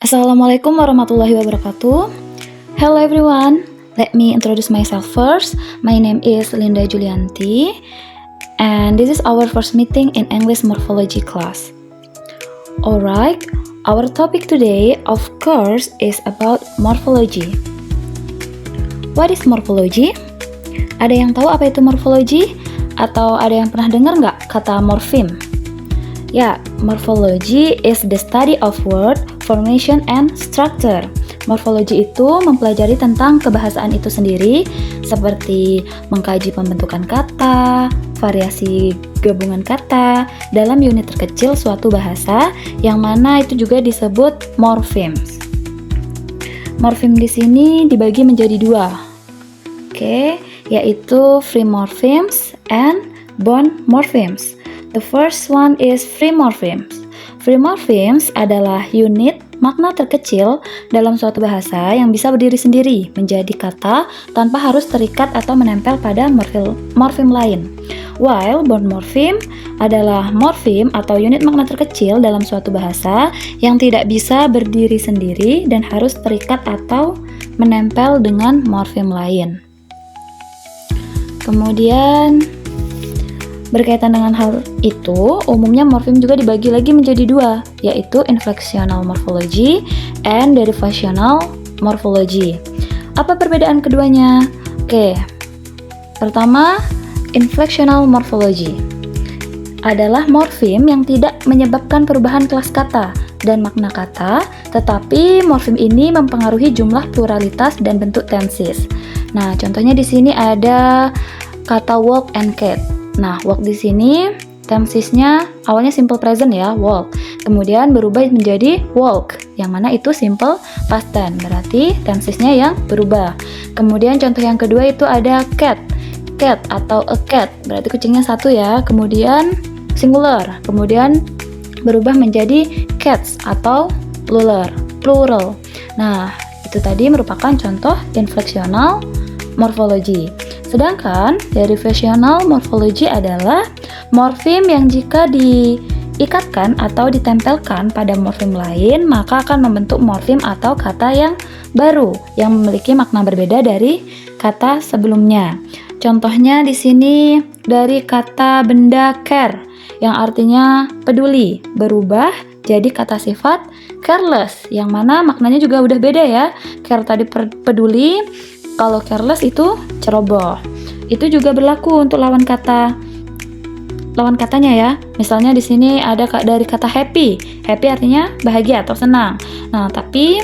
Assalamualaikum warahmatullahi wabarakatuh. Hello everyone, let me introduce myself first. My name is Linda Julianti, and this is our first meeting in English morphology class. Alright, our topic today, of course, is about morphology. What is morphology? Ada yang tahu apa itu morphology? Atau ada yang pernah dengar nggak kata morpheme? Ya, morphology is the study of word, formation, and structure. Morfologi itu mempelajari tentang kebahasaan itu sendiri, seperti mengkaji pembentukan kata, variasi gabungan kata, dalam unit terkecil suatu bahasa, yang mana itu juga disebut morphemes. Morpheme di sini dibagi menjadi dua, yaitu free morphemes and bound morphemes. The first one is free morphemes. Free morphemes adalah unit makna terkecil dalam suatu bahasa yang bisa berdiri sendiri menjadi kata tanpa harus terikat atau menempel pada morfem lain. While bound morpheme adalah morfem atau unit makna terkecil dalam suatu bahasa yang tidak bisa berdiri sendiri dan harus terikat atau menempel dengan morfem lain. Kemudian berkaitan dengan hal itu, umumnya morfem juga dibagi lagi menjadi dua, yaitu inflectional morphology and derivational morphology. Apa perbedaan keduanya? Pertama, inflectional morphology adalah morfem yang tidak menyebabkan perubahan kelas kata dan makna kata, tetapi morfem ini mempengaruhi jumlah pluralitas dan bentuk tenses. Nah, contohnya di sini ada kata walk and cat. Nah, walk di sini tensesnya awalnya simple present ya, walk. Kemudian berubah menjadi walk, yang mana itu simple past tense, berarti tensesnya yang berubah. Kemudian contoh yang kedua itu ada cat. Cat atau a cat, berarti kucingnya satu ya. Kemudian singular, kemudian berubah menjadi cats atau plural. Nah, itu tadi merupakan contoh inflectional morphology. Sedangkan derivational morphology adalah morfem yang jika diikatkan atau ditempelkan pada morfem lain, maka akan membentuk morfem atau kata yang baru yang memiliki makna berbeda dari kata sebelumnya. Contohnya di sini dari kata benda care yang artinya peduli berubah jadi kata sifat careless yang mana maknanya juga udah beda ya. Care tadi peduli, kalau careless itu ceroboh. Itu juga berlaku untuk lawan katanya ya. Misalnya di sini ada dari kata happy. Happy artinya bahagia atau senang. Nah, tapi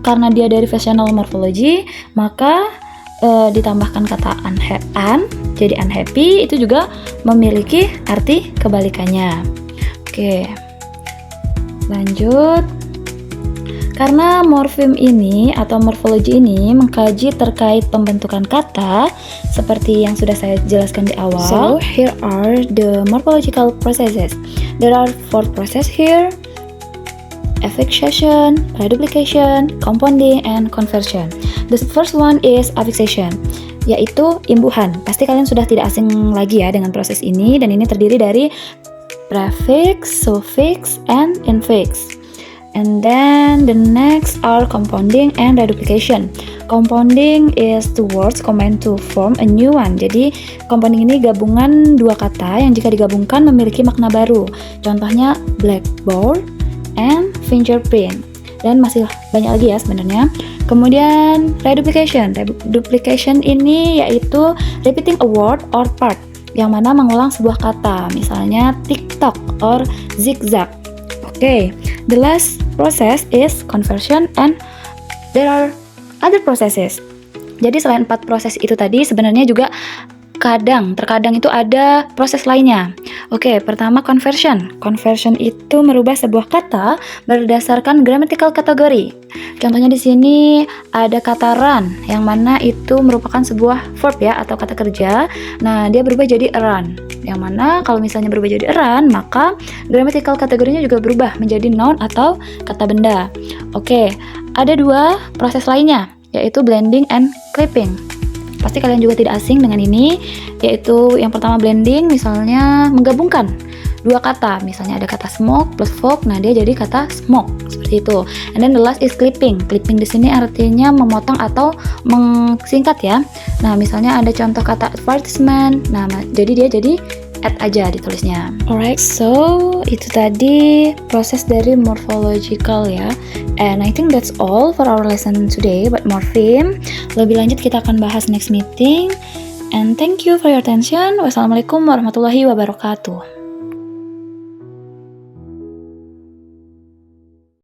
karena dia dari derivational morphology, maka ditambahkan kata jadi unhappy, itu juga memiliki arti kebalikannya. Lanjut. Karena morfem ini atau morfologi ini mengkaji terkait pembentukan kata seperti yang sudah saya jelaskan di awal. So, here are the morphological processes. There are 4 processes here: affixation, reduplication, compounding, and conversion. The first one is affixation, yaitu imbuhan. Pasti kalian sudah tidak asing lagi ya dengan proses ini, dan ini terdiri dari prefix, suffix, and infix. And then the next are compounding and reduplication. Compounding is two words combined to form a new one. Jadi compounding ini gabungan dua kata yang jika digabungkan memiliki makna baru. Contohnya blackboard and fingerprint. Dan masih banyak lagi ya sebenarnya. Kemudian reduplication. Reduplication ini yaitu repeating a word or part, yang mana mengulang sebuah kata. Misalnya TikTok or zigzag. The last process is conversion, and there are other processes. Jadi selain 4 proses itu tadi, sebenarnya juga terkadang itu ada proses lainnya. Pertama conversion. Conversion itu merubah sebuah kata berdasarkan grammatical category. Contohnya di sini ada kata run, yang mana itu merupakan sebuah verb ya atau kata kerja. Nah, dia berubah jadi run, yang mana kalau misalnya berubah jadi run, maka grammatical kategorinya juga berubah menjadi noun atau kata benda. Ada 2 proses lainnya, yaitu blending and clipping. Pasti kalian juga tidak asing dengan ini, yaitu yang pertama blending, misalnya menggabungkan dua kata, misalnya ada kata smoke plus fog, nah dia jadi kata smoke seperti itu. And then the last is clipping. Clipping di sini artinya memotong atau mengsingkat ya. Nah misalnya ada contoh kata advertisement, nah jadi dia jadi add aja ditulisnya. Alright, so itu tadi proses dari morphological ya. And I think that's all for our lesson today about morpheme. Lebih lanjut kita akan bahas next meeting. And thank you for your attention. Wassalamualaikum warahmatullahi wabarakatuh.